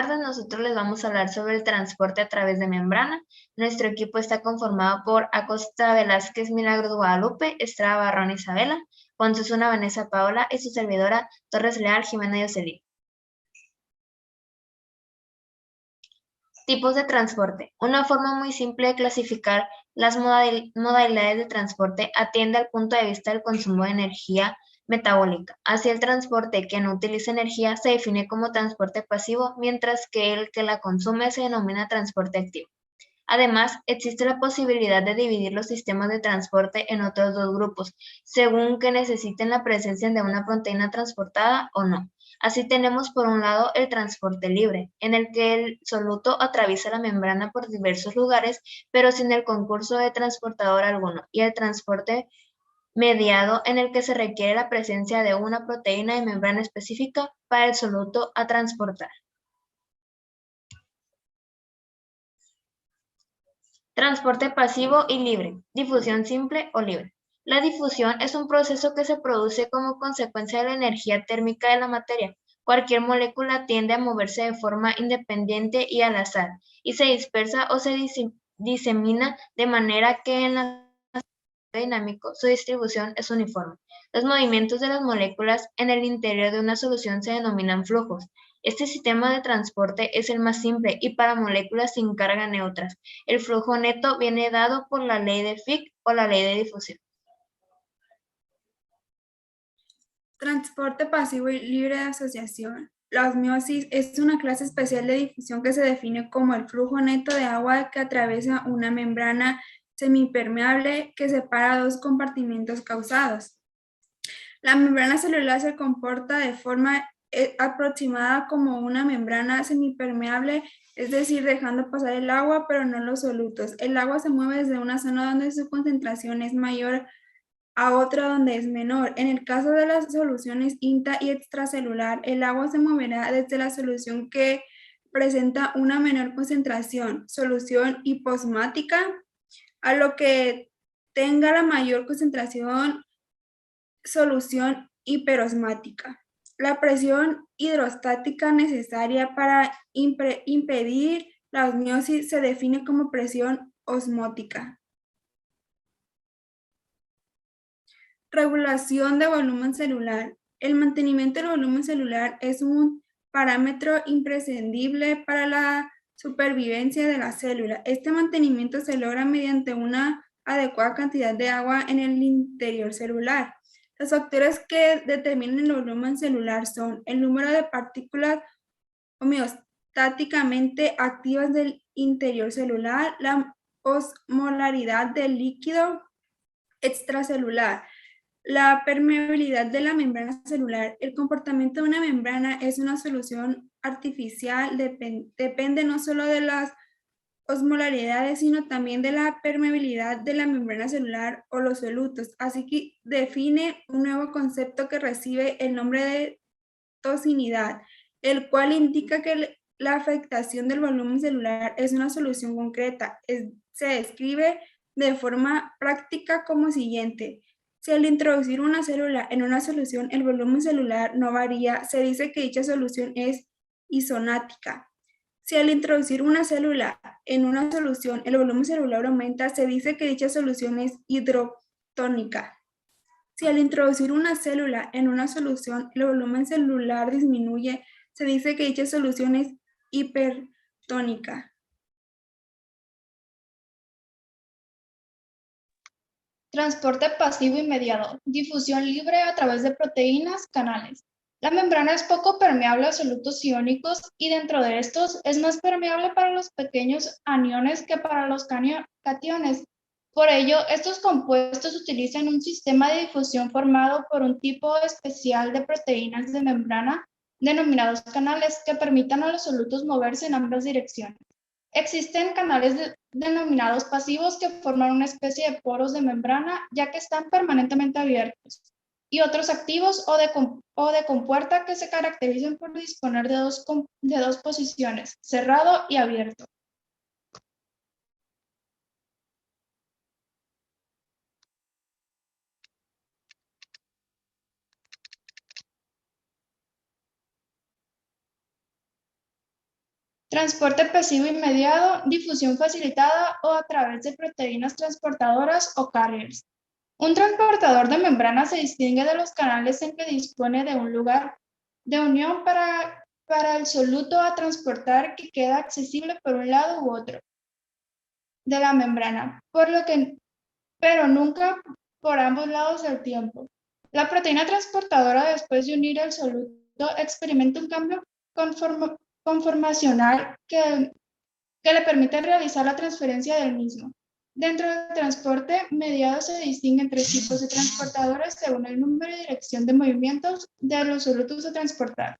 Nosotros les vamos a hablar sobre el transporte a través de membrana. Nuestro equipo está conformado por Acosta Velázquez, Milagros Guadalupe, Estrada Barrón Isabela, Pontezuna Vanessa Paola y su servidora Torres Leal Jimena Yoselí. Tipos de transporte. Una forma muy simple de clasificar las modalidades de transporte atiende al punto de vista del consumo de energía metabólica. Así, el transporte que no utiliza energía se define como transporte pasivo, mientras que el que la consume se denomina transporte activo. Además, existe la posibilidad de dividir los sistemas de transporte en otros dos grupos, según que necesiten la presencia de una proteína transportada o no. Así tenemos por un lado el transporte libre, en el que el soluto atraviesa la membrana por diversos lugares, pero sin el concurso de transportador alguno, y el transporte mediado, en el que se requiere la presencia de una proteína de membrana específica para el soluto a transportar. Transporte pasivo y libre. Difusión simple o libre. La difusión es un proceso que se produce como consecuencia de la energía térmica de la materia. Cualquier molécula tiende a moverse de forma independiente y al azar, y se dispersa o se disemina de manera que en la dinámico, su distribución es uniforme. Los movimientos de las moléculas en el interior de una solución se denominan flujos. Este sistema de transporte es el más simple y para moléculas sin carga neutras. El flujo neto viene dado por la ley de Fick o la ley de difusión. Transporte pasivo y libre de asociación. La osmosis es una clase especial de difusión que se define como el flujo neto de agua que atraviesa una membrana semipermeable que separa dos compartimentos causados. La membrana celular se comporta de forma aproximada como una membrana semipermeable, es decir, dejando pasar el agua, pero no los solutos. El agua se mueve desde una zona donde su concentración es mayor a otra donde es menor. En el caso de las soluciones intra y extracelular, el agua se moverá desde la solución que presenta una menor concentración, solución hiposmática, a lo que tenga la mayor concentración, solución hiperosmática. La presión hidrostática necesaria para impedir la osmosis se define como presión osmótica. Regulación de volumen celular. El mantenimiento del volumen celular es un parámetro imprescindible para la supervivencia de la célula. Este mantenimiento se logra mediante una adecuada cantidad de agua en el interior celular. Los factores que determinan el volumen celular son el número de partículas homeostáticamente activas del interior celular, la osmolaridad del líquido extracelular, la permeabilidad de la membrana celular. El comportamiento de una membrana es una solución artificial, depende no solo de las osmolaridades, sino también de la permeabilidad de la membrana celular o los solutos. Así que define un nuevo concepto que recibe el nombre de toxicidad, el cual indica que la afectación del volumen celular es una solución concreta. Se describe de forma práctica como siguiente. Si al introducir una célula en una solución el volumen celular no varía, se dice que dicha solución es isonática. Si al introducir una célula en una solución el volumen celular aumenta, se dice que dicha solución es hidrotónica. Si al introducir una célula en una solución el volumen celular disminuye, se dice que dicha solución es hipertónica. Transporte pasivo y mediado. Difusión libre a través de proteínas, canales. La membrana es poco permeable a solutos iónicos y dentro de estos es más permeable para los pequeños aniones que para los cationes. Por ello, estos compuestos utilizan un sistema de difusión formado por un tipo especial de proteínas de membrana denominados canales que permitan a los solutos moverse en ambas direcciones. Existen canales denominados pasivos que forman una especie de poros de membrana ya que están permanentemente abiertos, y otros activos o de compuerta que se caracterizan por disponer de dos posiciones, cerrado y abierto. Transporte pasivo inmediato, difusión facilitada o a través de proteínas transportadoras o carriers. Un transportador de membrana se distingue de los canales en que dispone de un lugar de unión para el soluto a transportar que queda accesible por un lado u otro de la membrana, pero nunca por ambos lados del tiempo. La proteína transportadora, después de unir el soluto, experimenta un cambio conformacional que le permite realizar la transferencia del mismo. Dentro del transporte mediado se distinguen tres tipos de transportadores según el número y dirección de movimientos de los solutos a transportar.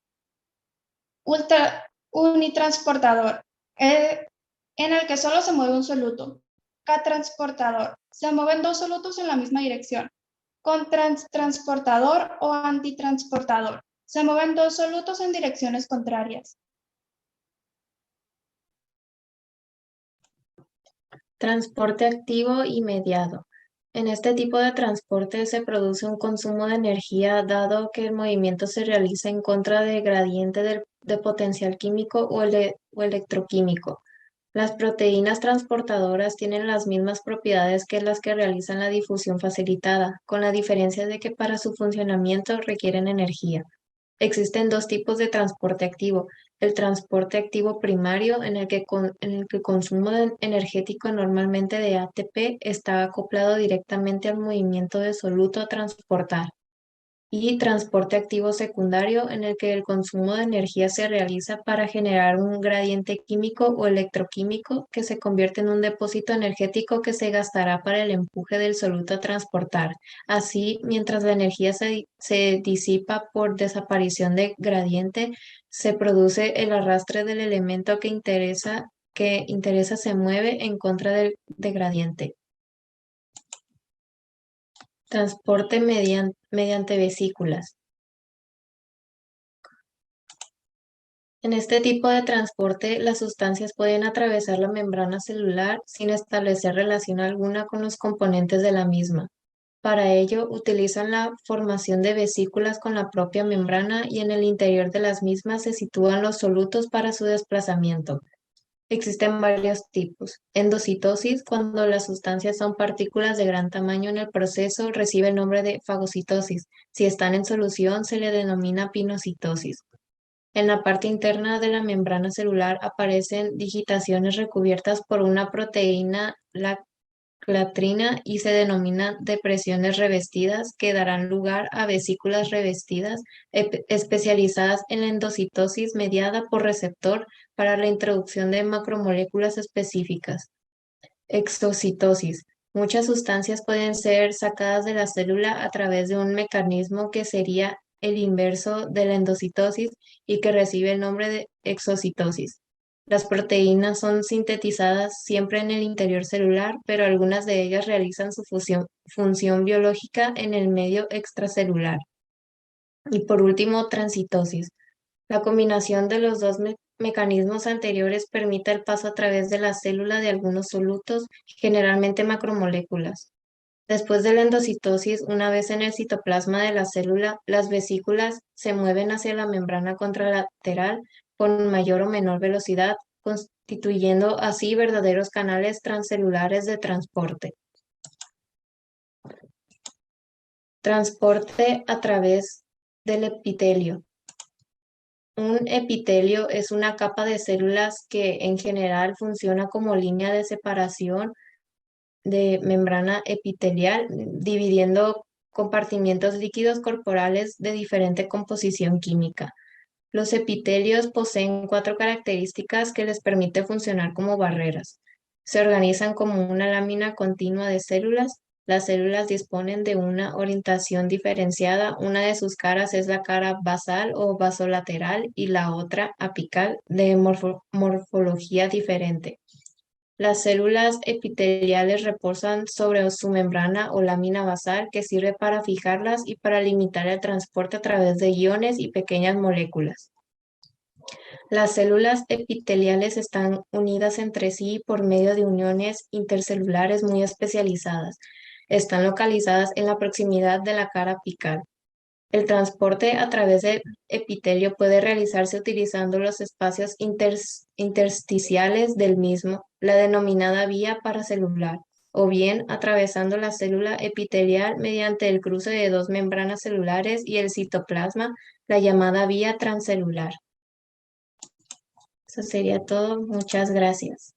Unitransportador, en el que solo se mueve un soluto. Catransportador, se mueven dos solutos en la misma dirección. Contranstransportador o antitransportador, se mueven dos solutos en direcciones contrarias. Transporte activo y mediado. En este tipo de transporte se produce un consumo de energía dado que el movimiento se realiza en contra del gradiente de potencial químico o electroquímico. Las proteínas transportadoras tienen las mismas propiedades que las que realizan la difusión facilitada, con la diferencia de que para su funcionamiento requieren energía. Existen dos tipos de transporte activo. El transporte activo primario, en el que consumo energético normalmente de ATP está acoplado directamente al movimiento de soluto a transportar. Y transporte activo secundario, en el que el consumo de energía se realiza para generar un gradiente químico o electroquímico que se convierte en un depósito energético que se gastará para el empuje del soluto a transportar. Así, mientras la energía se disipa por desaparición de gradiente, se produce el arrastre del elemento que interesa se mueve en contra de gradiente. Transporte mediante vesículas. En este tipo de transporte, las sustancias pueden atravesar la membrana celular sin establecer relación alguna con los componentes de la misma. Para ello, utilizan la formación de vesículas con la propia membrana y en el interior de las mismas se sitúan los solutos para su desplazamiento. Existen varios tipos. Endocitosis, cuando las sustancias son partículas de gran tamaño en el proceso, recibe el nombre de fagocitosis. Si están en solución, se le denomina pinocitosis. En la parte interna de la membrana celular aparecen digitaciones recubiertas por una proteína, la clatrina, y se denominan depresiones revestidas que darán lugar a vesículas revestidas especializadas en la endocitosis mediada por receptor para la introducción de macromoléculas específicas. Exocitosis. Muchas sustancias pueden ser sacadas de la célula a través de un mecanismo que sería el inverso de la endocitosis y que recibe el nombre de exocitosis. Las proteínas son sintetizadas siempre en el interior celular, pero algunas de ellas realizan su función biológica en el medio extracelular. Y por último, transitosis. La combinación de los dos mecanismos anteriores permite el paso a través de la célula de algunos solutos, generalmente macromoléculas. Después de la endocitosis, una vez en el citoplasma de la célula, las vesículas se mueven hacia la membrana contralateral con mayor o menor velocidad, constituyendo así verdaderos canales transcelulares de transporte. Transporte a través del epitelio. Un epitelio es una capa de células que en general funciona como línea de separación de membrana epitelial, dividiendo compartimientos líquidos corporales de diferente composición química. Los epitelios poseen 4 características que les permite funcionar como barreras. Se organizan como una lámina continua de células. Las células disponen de una orientación diferenciada. Una de sus caras es la cara basal o basolateral y la otra apical, de morfología diferente. Las células epiteliales reposan sobre su membrana o lámina basal que sirve para fijarlas y para limitar el transporte a través de iones y pequeñas moléculas. Las células epiteliales están unidas entre sí por medio de uniones intercelulares muy especializadas. Están localizadas en la proximidad de la cara apical. El transporte a través del epitelio puede realizarse utilizando los espacios intersticiales del mismo, la denominada vía paracelular, o bien atravesando la célula epitelial mediante el cruce de dos membranas celulares y el citoplasma, la llamada vía transcelular. Eso sería todo. Muchas gracias.